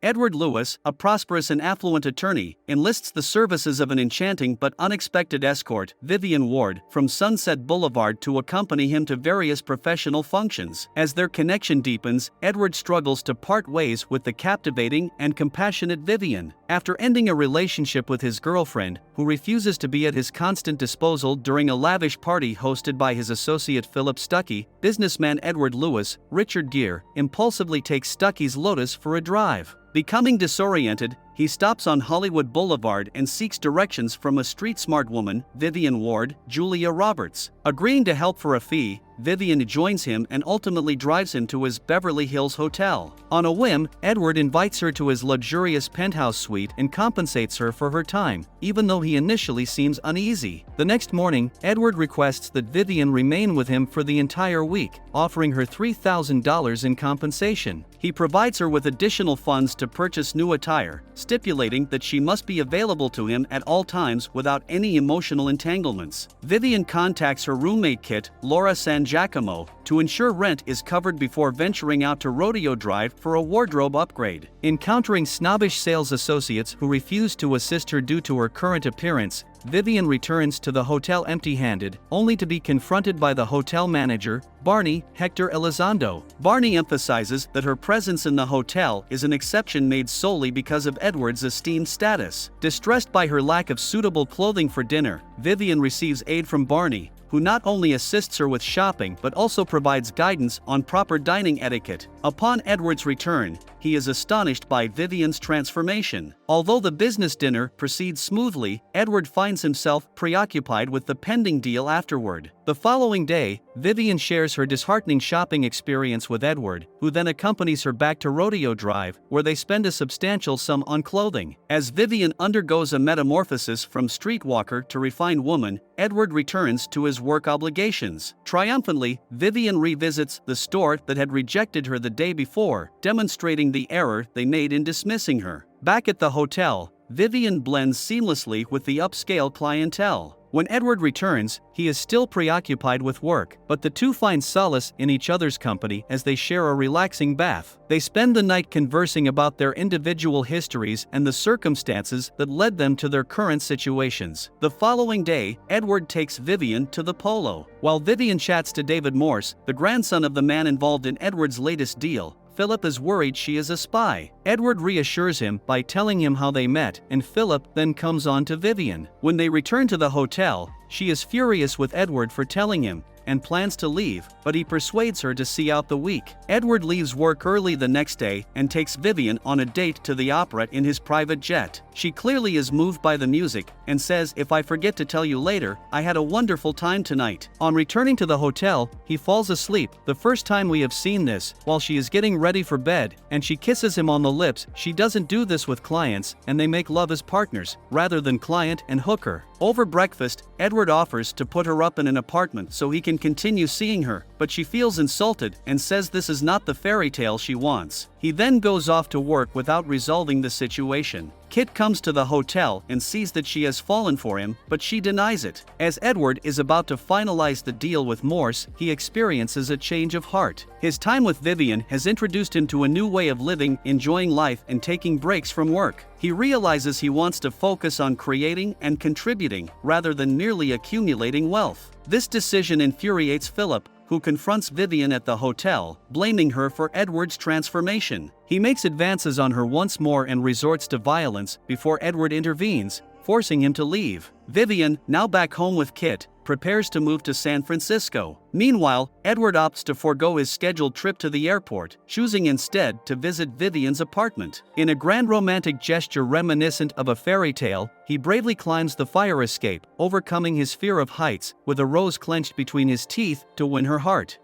Edward Lewis, a prosperous and affluent attorney, enlists the services of an enchanting but unexpected escort, Vivian Ward, from Sunset Boulevard to accompany him to various professional functions. As their connection deepens, Edward struggles to part ways with the captivating and compassionate Vivian. After ending a relationship with his girlfriend, who refuses to be at his constant disposal during a lavish party hosted by his associate Philip Stuckey, businessman Edward Lewis, Richard Gere, impulsively takes Stuckey's Lotus for a drive. Becoming disoriented, he stops on Hollywood Boulevard and seeks directions from a street-smart woman, Vivian Ward, Julia Roberts. Agreeing to help for a fee, Vivian joins him and ultimately drives him to his Beverly Hills hotel. On a whim, Edward invites her to his luxurious penthouse suite and compensates her for her time, even though he initially seems uneasy. The next morning, Edward requests that Vivian remain with him for the entire week, offering her $3,000 in compensation. He provides her with additional funds to purchase new attire, stipulating that she must be available to him at all times without any emotional entanglements. Vivian contacts her roommate Kit, Laura San Giacomo, to ensure rent is covered before venturing out to Rodeo Drive for a wardrobe upgrade. Encountering snobbish sales associates who refuse to assist her due to her current appearance, Vivian returns to the hotel empty-handed, only to be confronted by the hotel manager, Barney Hector Elizondo. Barney emphasizes that her presence in the hotel is an exception made solely because of Edward's esteemed status. Distressed by her lack of suitable clothing for dinner, Vivian receives aid from Barney, who not only assists her with shopping but also provides guidance on proper dining etiquette. Upon Edward's return, he is astonished by Vivian's transformation. Although the business dinner proceeds smoothly, Edward finds himself preoccupied with the pending deal afterward. The following day, Vivian shares her disheartening shopping experience with Edward, who then accompanies her back to Rodeo Drive, where they spend a substantial sum on clothing. As Vivian undergoes a metamorphosis from streetwalker to refined woman, Edward returns to his work obligations. Triumphantly, Vivian revisits the store that had rejected her the day before, demonstrating the error they made in dismissing her. Back at the hotel, Vivian blends seamlessly with the upscale clientele. When Edward returns, he is still preoccupied with work, but the two find solace in each other's company as they share a relaxing bath. They spend the night conversing about their individual histories and the circumstances that led them to their current situations. The following day, Edward takes Vivian to the Polo. While Vivian chats to David Morse, the grandson of the man involved in Edward's latest deal, Philip is worried she is a spy. Edward reassures him by telling him how they met, and Philip then comes on to Vivian. When they return to the hotel, she is furious with Edward for telling him, and plans to leave, but he persuades her to see out the week. Edward leaves work early the next day and takes Vivian on a date to the opera in his private jet. She clearly is moved by the music and says, "If I forget to tell you later, I had a wonderful time tonight." On returning to the hotel, he falls asleep, the first time we have seen this, while she is getting ready for bed, and she kisses him on the lips. She doesn't do this with clients, and they make love as partners, rather than client and hooker. Over breakfast, Edward offers to put her up in an apartment so he can continue seeing her, but she feels insulted and says this is not the fairy tale she wants. He then goes off to work without resolving the situation. Kit comes to the hotel and sees that she has fallen for him, but she denies it. As Edward is about to finalize the deal with Morse, he experiences a change of heart. His time with Vivian has introduced him to a new way of living, enjoying life and taking breaks from work. He realizes he wants to focus on creating and contributing rather than merely accumulating wealth. This decision infuriates Philip, who confronts Vivian at the hotel, blaming her for Edward's transformation. He makes advances on her once more and resorts to violence before Edward intervenes, forcing him to leave. Vivian, now back home with Kit, prepares to move to San Francisco. Meanwhile, Edward opts to forego his scheduled trip to the airport, choosing instead to visit Vivian's apartment. In a grand romantic gesture reminiscent of a fairy tale, he bravely climbs the fire escape, overcoming his fear of heights, with a rose clenched between his teeth to win her heart.